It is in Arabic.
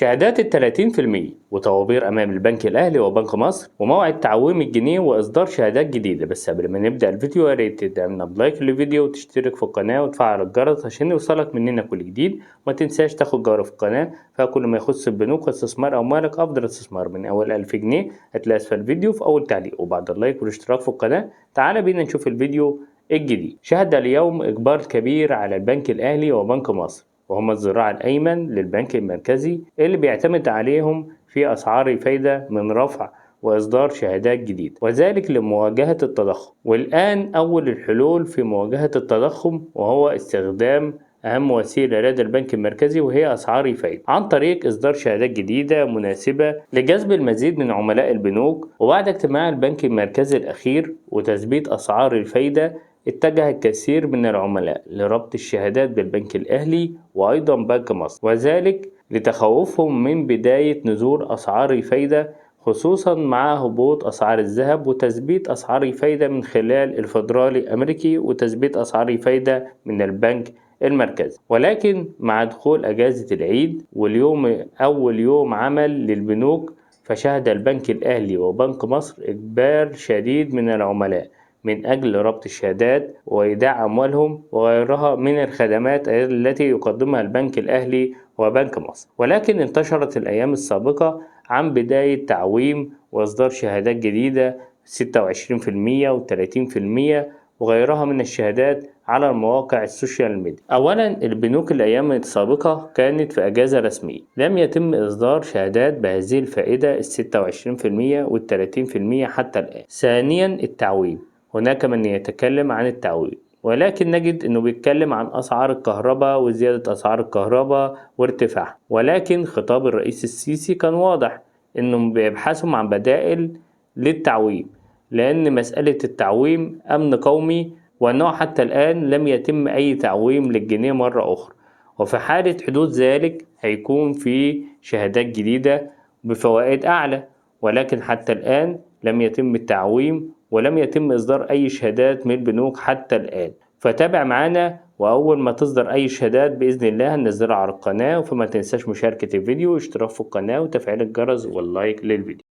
شهادات ال30% وطوابير أمام البنك الأهلي وبنك مصر وموعد تعويم الجنيه وإصدار شهادات جديدة. بس قبل ما نبدأ الفيديو يا ريت تدعمنا بلايك للفيديو وتشترك في القناة وتفعل الجرس عشان يوصلك مننا كل جديد. وما تنساش تاخد جولة في القناة فيها كل ما يخص البنوك واستثمار أموالك. أفضل استثمار من أول 1000 جنيه هتلاقي أسفل الفيديو في أول تعليق. وبعد اللايك والاشتراك في القناة تعال بينا نشوف الفيديو الجديد. شهد اليوم إجبار كبير على البنك الأهلي وبنك مصر وهم الذراع الأيمن للبنك المركزي اللي بيعتمد عليهم في أسعار الفايدة من رفع وإصدار شهادات جديدة، وذلك لمواجهة التضخم. والآن أول الحلول في مواجهة التضخم وهو استخدام أهم وسيلة لدى البنك المركزي وهي أسعار الفايدة عن طريق إصدار شهادات جديدة مناسبة لجذب المزيد من عملاء البنوك. وبعد اجتماع البنك المركزي الأخير وتثبيت أسعار الفايدة اتجه الكثير من العملاء لربط الشهادات بالبنك الأهلي وأيضا بنك مصر، وذلك لتخوفهم من بداية نزول أسعار الفايدة خصوصا مع هبوط أسعار الذهب وتثبيت أسعار الفايدة من خلال الفدرالي الأمريكي وتثبيت أسعار الفايدة من البنك المركزي. ولكن مع دخول أجازة العيد واليوم أول يوم عمل للبنوك فشهد البنك الأهلي وبنك مصر إجبار شديد من العملاء من أجل ربط الشهادات وإيداع أموالهم وغيرها من الخدمات التي يقدمها البنك الأهلي وبنك مصر. ولكن انتشرت الأيام السابقة عن بداية تعويم وإصدار شهادات جديدة 26% و30% وغيرها من الشهادات على المواقع السوشيال ميديا. أولا البنوك الأيام السابقة كانت في أجازة رسمية لم يتم إصدار شهادات بهذه الفائدة 26% وال30% حتى الآن. ثانيا التعويم، هناك من يتكلم عن التعويم ولكن نجد انه بيتكلم عن اسعار الكهرباء وزيادة اسعار الكهرباء وارتفاعها. ولكن خطاب الرئيس السيسي كان واضح انهم بيبحثوا عن بدائل للتعويم لان مسألة التعويم امن قومي وانه حتى الان لم يتم اي تعويم للجنيه مرة اخرى. وفي حالة حدوث ذلك هيكون في شهادات جديدة بفوائد اعلى، ولكن حتى الان لم يتم التعويم ولم يتم إصدار أي شهادات من البنوك حتى الآن. فتابع معانا وأول ما تصدر أي شهادات بإذن الله هننزلها على القناة. فما تنساش مشاركة الفيديو واشتراك في القناة وتفعيل الجرس واللايك للفيديو.